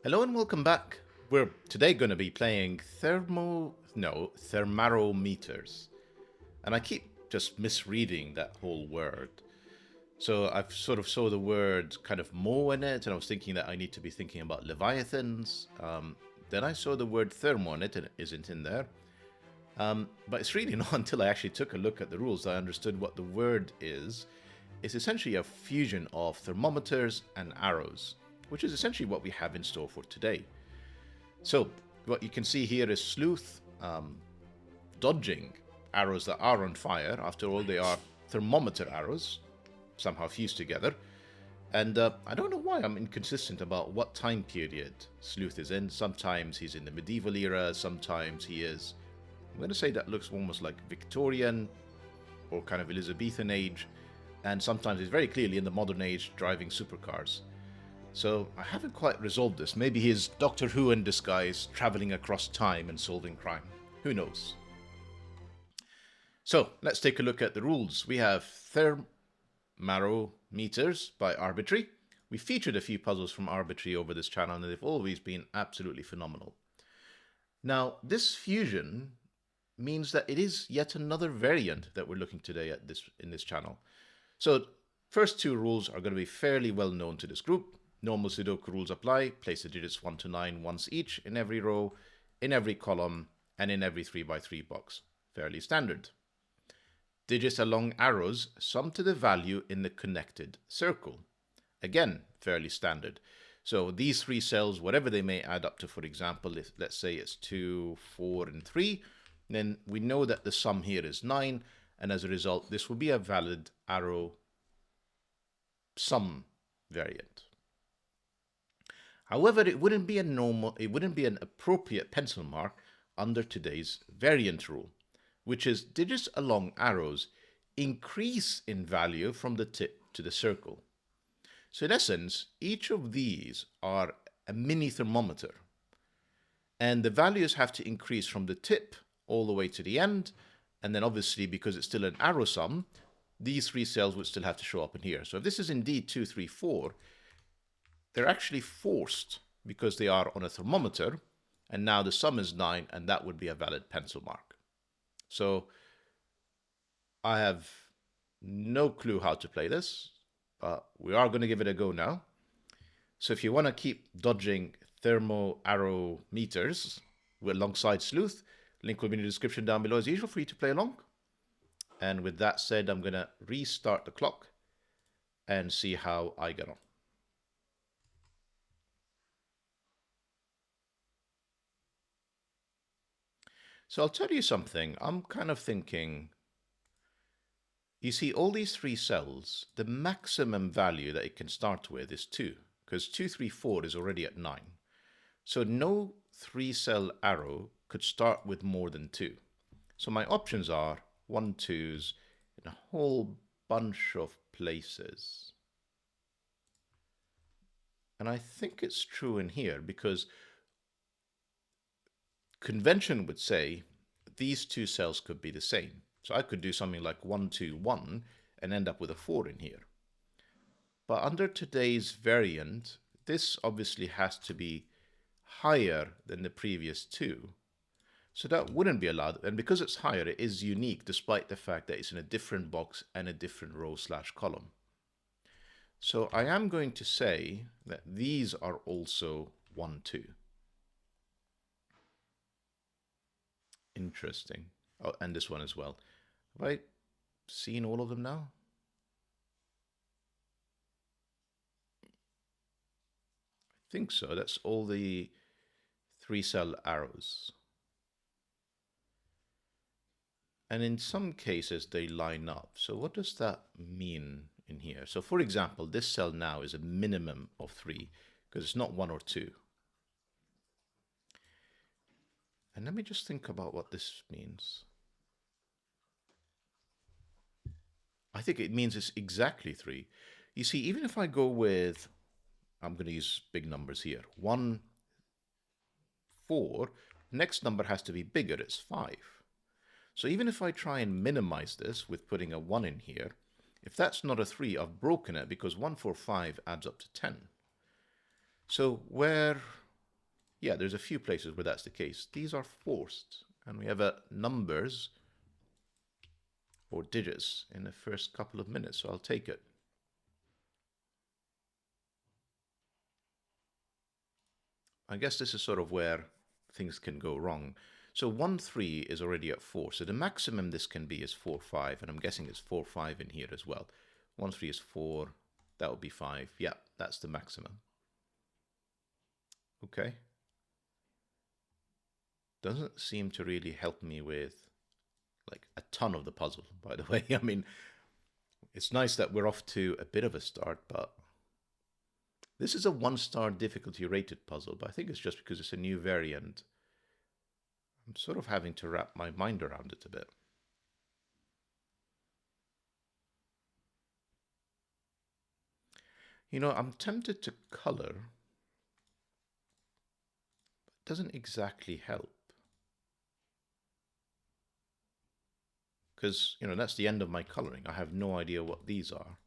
Hello and welcome back. We're today going to be playing Thermarrowometers. And I keep just misreading that whole word. So I've sort of saw the word kind of mo in it, and I was thinking that I need to be thinking about leviathans. Then I saw the word thermo in it, and it isn't in there. But it's really not until I actually took a look at the rules that I understood what the word is. It's essentially a fusion of thermometers and arrows, which is essentially what we have in store for today. So what you can see here is Sleuth dodging arrows that are on fire. After all, they are thermometer arrows, somehow fused together. And I don't know why I'm inconsistent about what time period Sleuth is in. Sometimes he's in the medieval era, sometimes he is, I'm going to say that looks almost like Victorian or kind of Elizabethan age, and sometimes he's very clearly in the modern age driving supercars. So I haven't quite resolved this. Maybe he's Doctor Who in disguise, traveling across time and solving crime. Who knows? So let's take a look at the rules. We have Thermarrowometers by Arbitrary. We featured a few puzzles from Arbitrary over this channel, and they've always been absolutely phenomenal. Now, this fusion means that it is yet another variant that we're looking today at in this channel. So first two rules are going to be fairly well known to this group. Normal Sudoku rules apply. Place the digits 1 to 9 once each in every row, in every column, and in every 3x3 box. Fairly standard. Digits along arrows sum to the value in the connected circle. Again, fairly standard. So these three cells, whatever they may add up to, for example, if let's say it's 2, 4, and 3, then we know that the sum here is 9, and as a result, this will be a valid arrow sum variant. However, it wouldn't be an appropriate pencil mark under today's variant rule, which is digits along arrows increase in value from the tip to the circle. So in essence, each of these are a mini thermometer, and the values have to increase from the tip all the way to the end, and then obviously because it's still an arrow sum, these three cells would still have to show up in here. So if this is indeed 2, 3, 4, they're actually forced because they are on a thermometer, and now the sum is 9, and that would be a valid pencil mark. So I have no clue how to play this, but we are going to give it a go now. So if you want to keep dodging Thermarrowometers alongside Sleuth, link will be in the description down below as usual for you to play along. And with that said, I'm going to restart the clock and see how I get on. So I'll tell you something. I'm kind of thinking, you see all these three cells, the maximum value that it can start with is 2, because 2, 3, 4 is already at 9. So no 3-cell arrow could start with more than 2. So my options are 1, 2s in a whole bunch of places. And I think it's true in here because convention would say these two cells could be the same. So I could do something like 1, 2, 1 and end up with a 4 in here. But under today's variant, this obviously has to be higher than the previous two. So that wouldn't be allowed. And because it's higher, it is unique despite the fact that it's in a different box and a different row/column. So I am going to say that these are also 1, 2. Interesting. Oh, and this one as well. Have I seen all of them now? I think so. That's all the 3-cell arrows. And in some cases, they line up. So what does that mean in here? So for example, this cell now is a minimum of 3 because it's not 1 or 2. And let me just think about what this means. I think it means it's exactly 3. You see, even if I go with, I'm going to use big numbers here, 1, 4, next number has to be bigger, it's 5. So even if I try and minimize this with putting a 1 in here, if that's not a 3, I've broken it because 1, 4, 5 adds up to 10. So where yeah, there's a few places where that's the case. These are forced, and we have numbers or digits in the first couple of minutes, so I'll take it. I guess this is sort of where things can go wrong. So 1, 3 is already at 4. So the maximum this can be is 4, 5. And I'm guessing it's 4, 5 in here as well. 1, 3 is 4. That would be 5. Yeah, that's the maximum. Okay. Doesn't seem to really help me with like a ton of the puzzle, by the way. I mean, it's nice that we're off to a bit of a start, but this is a 1-star difficulty rated puzzle, but I think it's just because it's a new variant. I'm sort of having to wrap my mind around it a bit. You know, I'm tempted to color, but it doesn't exactly help. Because, you know, that's the end of my coloring. I have no idea what these are.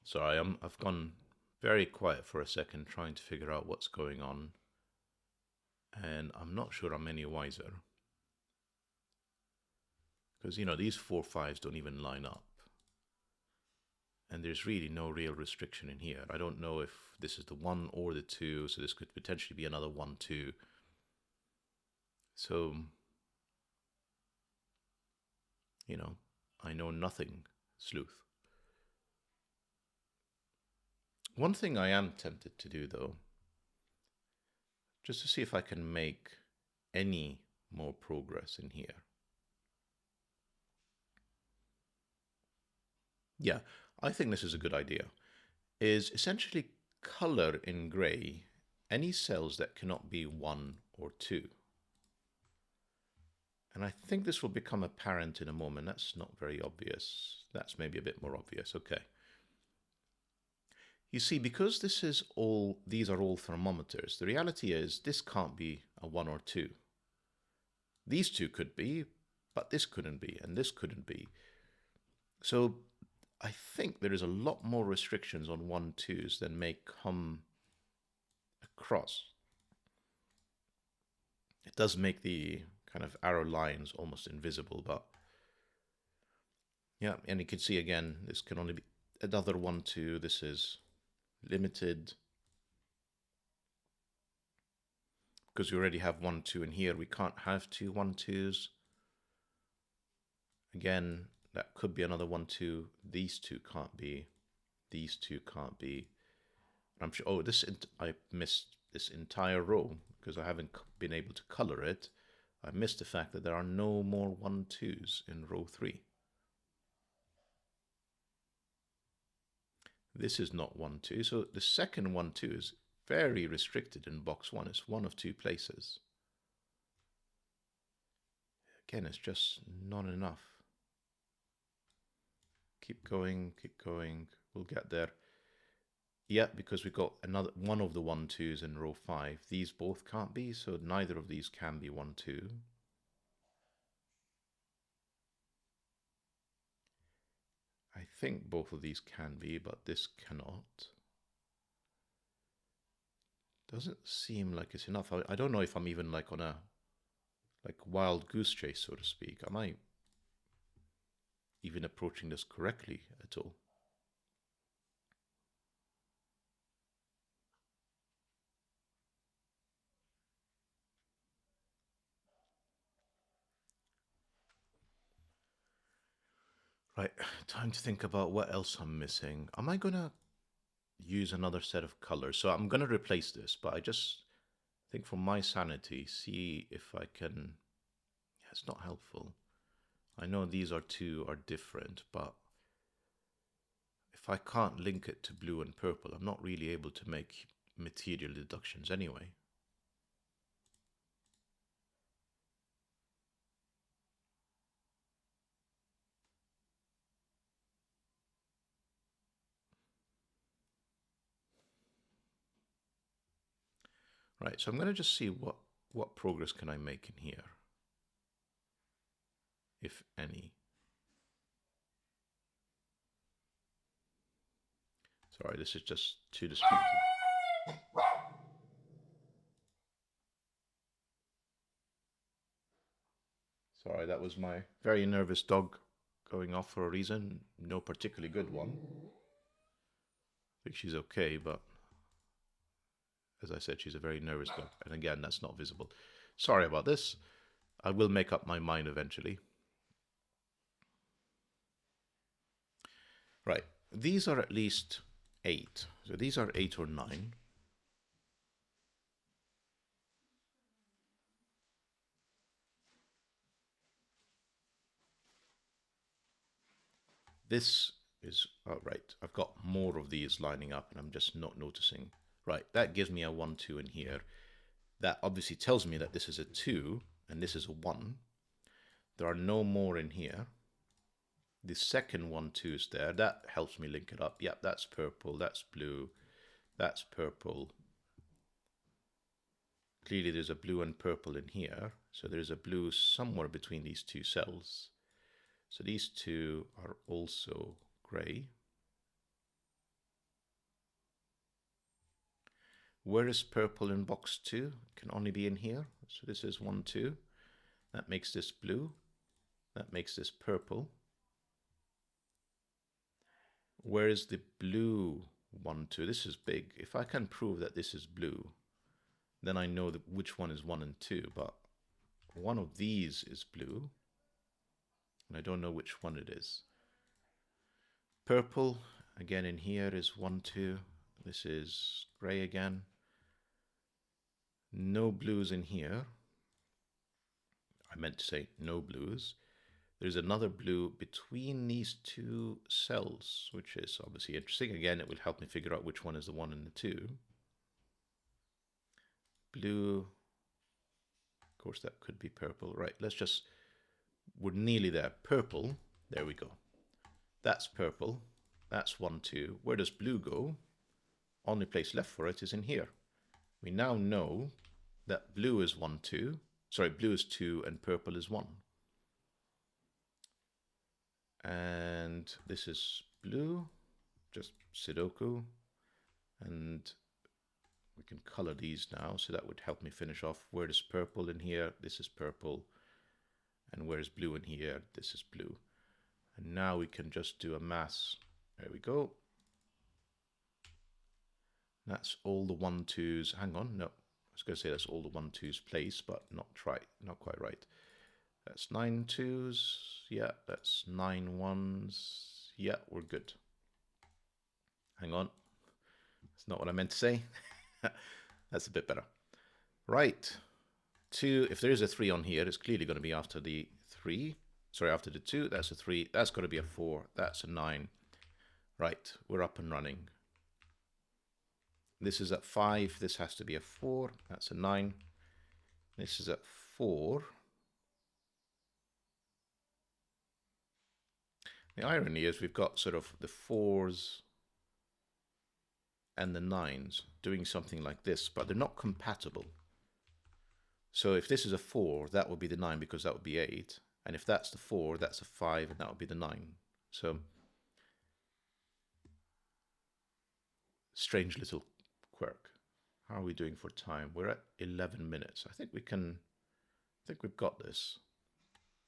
Sorry, I've gone very quiet for a second trying to figure out what's going on. And I'm not sure I'm any wiser. Because, you know, these 4 5s don't even line up. And there's really no real restriction in here. I don't know if this is the 1 or the 2, so this could potentially be another 1, 2. So, you know, I know nothing, Sleuth. One thing I am tempted to do, though, just to see if I can make any more progress in here. Yeah, I think this is a good idea. Is essentially color in gray any cells that cannot be 1 or 2. And I think this will become apparent in a moment. That's not very obvious. That's maybe a bit more obvious. Okay. You see, because these are all thermometers, the reality is this can't be a 1 or 2. These two could be, but this couldn't be, and this couldn't be. So I think there is a lot more restrictions on 1, 2s than may come across. It does make the kind of arrow lines almost invisible, but yeah, and you can see again, this can only be another 1, 2. This is limited. Because we already have 1, 2 in here, we can't have 2 1, 2s. Again, that could be another 1, 2. These two can't be. These two can't be. I'm sure. Oh, I missed this entire row because I haven't been able to color it. I missed the fact that there are no more 1, 2s in row 3. This is not 1, 2. So the second 1, 2 is very restricted in box 1. It's one of 2 places. Again, it's just not enough. Keep going, keep going. We'll get there. Yeah, because we've got another one of the 1, 2s in row 5. These both can't be, so neither of these can be 1, 2. I think both of these can be, but this cannot. Doesn't seem like it's enough. I don't know if I'm even like on a wild goose chase, so to speak. Am I even approaching this correctly at all? Right, time to think about what else I'm missing. Am I gonna use another set of colors? So I'm gonna replace this, but I just think for my sanity, see if I can. Yeah, it's not helpful. I know these two are different, but if I can't link it to blue and purple, I'm not really able to make material deductions anyway. Right, so I'm going to just see what progress can I make in here, if any. Sorry, this is just too distracting. Sorry, that was my very nervous dog going off for a reason. No particularly good one. I think she's okay, but as I said, she's a very nervous dog. And again, that's not visible. Sorry about this. I will make up my mind eventually. Right, these are at least 8. So these are 8 or 9. This is, oh, right, I've got more of these lining up and I'm just not noticing. Right, that gives me a 1, 2 in here. That obviously tells me that this is a 2 and this is a 1. There are no more in here. The second 1, 2 is there. That helps me link it up. Yep, that's purple, that's blue, that's purple. Clearly there's a blue and purple in here. So there's a blue somewhere between these two cells. So these two are also gray. Where is purple in box 2? It can only be in here. So this is 1, 2. That makes this blue. That makes this purple. Where is the blue 1, 2? This is big. If I can prove that this is blue, then I know that which one is 1 and 2. But one of these is blue, and I don't know which one it is. Purple, again in here, is 1, 2. This is gray again. No blues in here. I meant to say no blues. There's another blue between these two cells, which is obviously interesting. Again, it will help me figure out which one is the 1 and the 2. Blue, of course that could be purple. Right, let's just, we're nearly there. Purple, there we go. That's purple, that's 1, 2. Where does blue go? Only place left for it is in here. We now know that blue is 1, 2. Sorry, blue is 2 and purple is 1. And this is blue, just Sudoku. And we can color these now, so that would help me finish off. Where is purple in here? This is purple. And where is blue in here? This is blue. And now we can just do a mass. There we go. That's all the 1, 2s. Hang on, no. I was going to say that's all the 1, 2s placed, but not quite right. That's 9 2s. Yeah, that's 9 1s. Yeah, we're good. Hang on. That's not what I meant to say. That's a bit better. Right. 2, if there is a 3 on here, it's clearly going to be after the 3. Sorry, after the 2, that's a 3. That's got to be a 4. That's a 9. Right, we're up and running. This is at 5. This has to be a 4. That's a 9. This is at 4. The irony is we've got sort of the 4s and the 9s doing something like this, but they're not compatible. So if this is a 4, that would be the 9 because that would be 8. And if that's the 4, that's a 5 and that would be the 9. So strange little quirk. How are we doing for time? We're at 11 minutes. I think we've got this.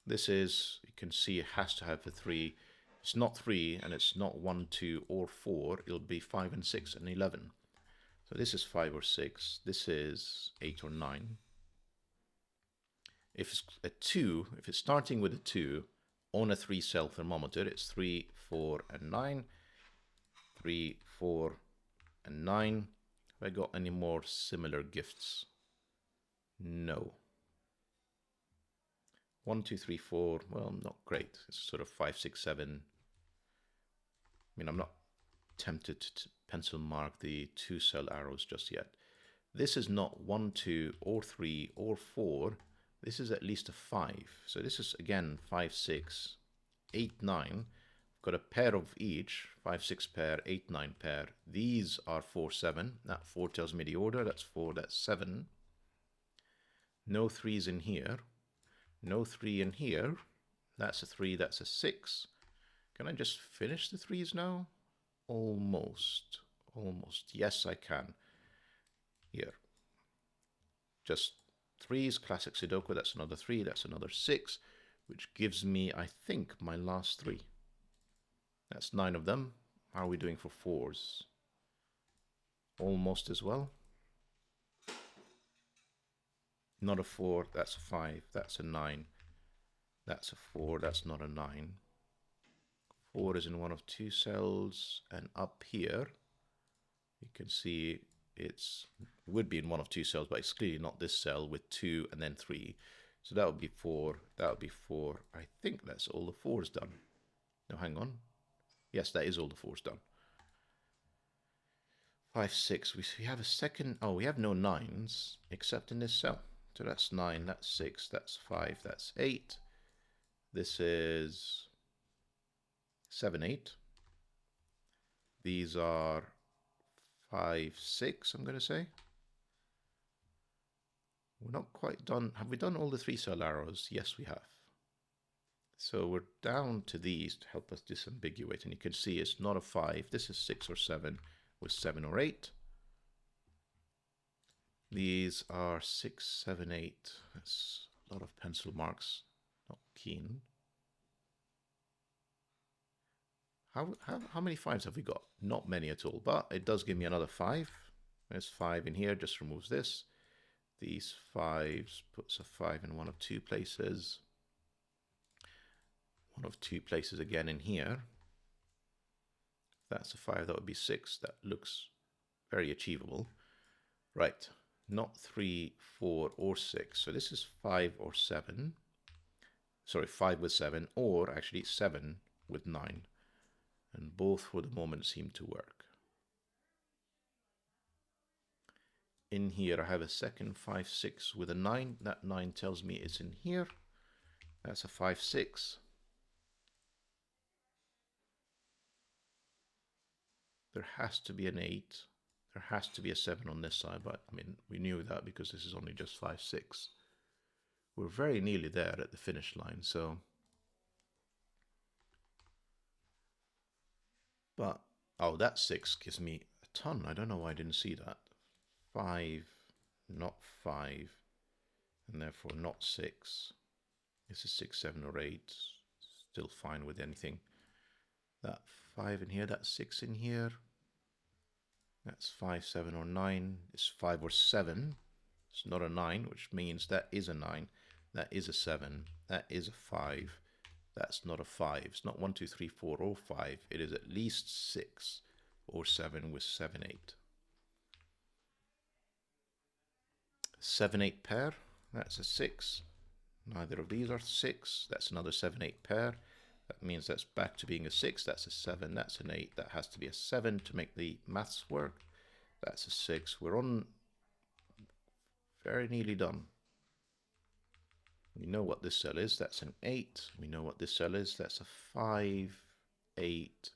This is, you can see it has to have a 3. It's not 3 and it's not 1, 2 or 4. It'll be 5 and 6 and 11. So this is 5 or 6. This is 8 or 9. If it's a 2, if it's starting with a 2 on a 3-cell thermometer, it's 3, 4 and 9. 3, 4 and 9. Have I got any more similar gifts? No. 1, 2, 3, 4. Well, not great. It's sort of 5, 6, 7. I mean, I'm not tempted to pencil mark the 2-cell arrows just yet. This is not 1, 2, or 3, or 4. This is at least a 5. So this is, again, 5, 6, 8, 9. I've got a pair of each, 5, 6 pair, 8, 9 pair. These are 4, 7. That 4 tells me the order. That's 4, that's 7. No 3s in here. No 3 in here. That's a 3, that's a 6. Can I just finish the 3s now? Almost. Almost. Yes, I can. Here. Just 3s, classic Sudoku. That's another 3, that's another 6, which gives me, I think, my last 3. That's 9 of them. How are we doing for 4s? Almost as well. Not a 4, that's a 5, that's a 9. That's a 4, that's not a 9. 4 is in one of 2 cells, and up here, you can see would be in one of 2 cells, but it's clearly not this cell with 2 and then 3. So that would be 4, that would be 4. I think that's all the 4s done. No, hang on. Yes, that is all the 4s done. 5, 6, we have a second, oh, we have no 9s, except in this cell. So that's 9, that's 6, that's 5, that's 8. This is 7, 8. These are 5, 6, I'm going to say. We're not quite done. Have we done all the 3-cell arrows? Yes, we have. So we're down to these to help us disambiguate. And you can see it's not a 5. This is 6 or 7 with 7 or 8. These are 6, 7, 8. That's a lot of pencil marks. Not keen. How many 5s have we got? Not many at all, but it does give me another 5. There's 5 in here, just removes this. These 5s puts a 5 in one of 2 places. One of 2 places again in here. If that's a 5, that would be 6. That looks very achievable. Right, not 3, 4, or 6. So this is 5 or 7. Sorry, 5 with 7, or actually 7 with 9. And both for the moment seem to work. In here I have a second 5, 6 with a 9. That 9 tells me it's in here. That's a 5, 6. There has to be an 8. There has to be a 7 on this side, but I mean, we knew that because this is only just 5, 6. We're very nearly there at the finish line, so... But, oh, that 6 gives me a ton. I don't know why I didn't see that. 5, not 5, and therefore not 6. This is 6, 7, or 8. Still fine with anything. That 5 in here, that 6 in here. That's 5, 7, or 9. It's 5 or 7. It's not a 9, which means that is a 9. That is a 7. That is a 5. That's not a 5. It's not 1, 2, 3, 4, or 5. It is at least 6 or 7 with 7, 8. 7, 8 pair. That's a 6. Neither of these are 6. That's another 7, 8 pair. That means that's back to being a 6. That's a 7. That's an 8. That has to be a 7 to make the maths work. That's a 6. We're on very nearly done. We know what this cell is. That's an 8. We know what this cell is. That's a 5, 8.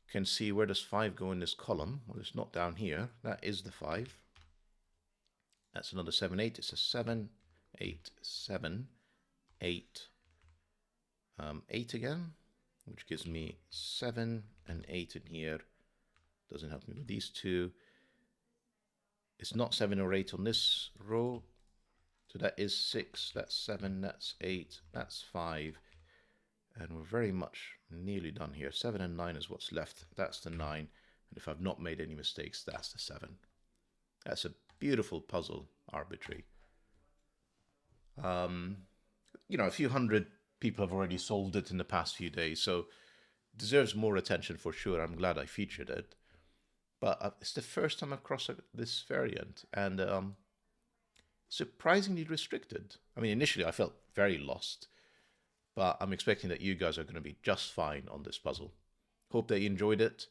You can see where does 5 go in this column? Well, it's not down here. That is the 5. That's another 7, 8. It's a 7, 8, 7, 8. 8 again, which gives me 7 and 8 in here. Doesn't help me with these two. It's not 7 or 8 on this row. So that is 6, that's 7, that's 8, that's 5. And we're very much nearly done here. 7 and 9 is what's left. That's the 9. And if I've not made any mistakes, that's the 7. That's a beautiful puzzle, Arbitrary. You know, a few hundred people have already solved it in the past few days, so it deserves more attention for sure. I'm glad I featured it. But it's the first time I've crossed this variant, and surprisingly restricted. I mean, initially I felt very lost, but I'm expecting that you guys are going to be just fine on this puzzle. Hope that you enjoyed it.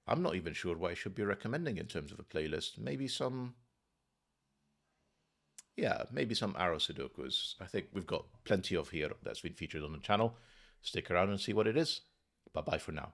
I'm not even sure what I should be recommending in terms of a playlist. Maybe some... Yeah, maybe some arrow Sudokus. I think we've got plenty of here that's been featured on the channel. Stick around and see what it is. Bye bye for now.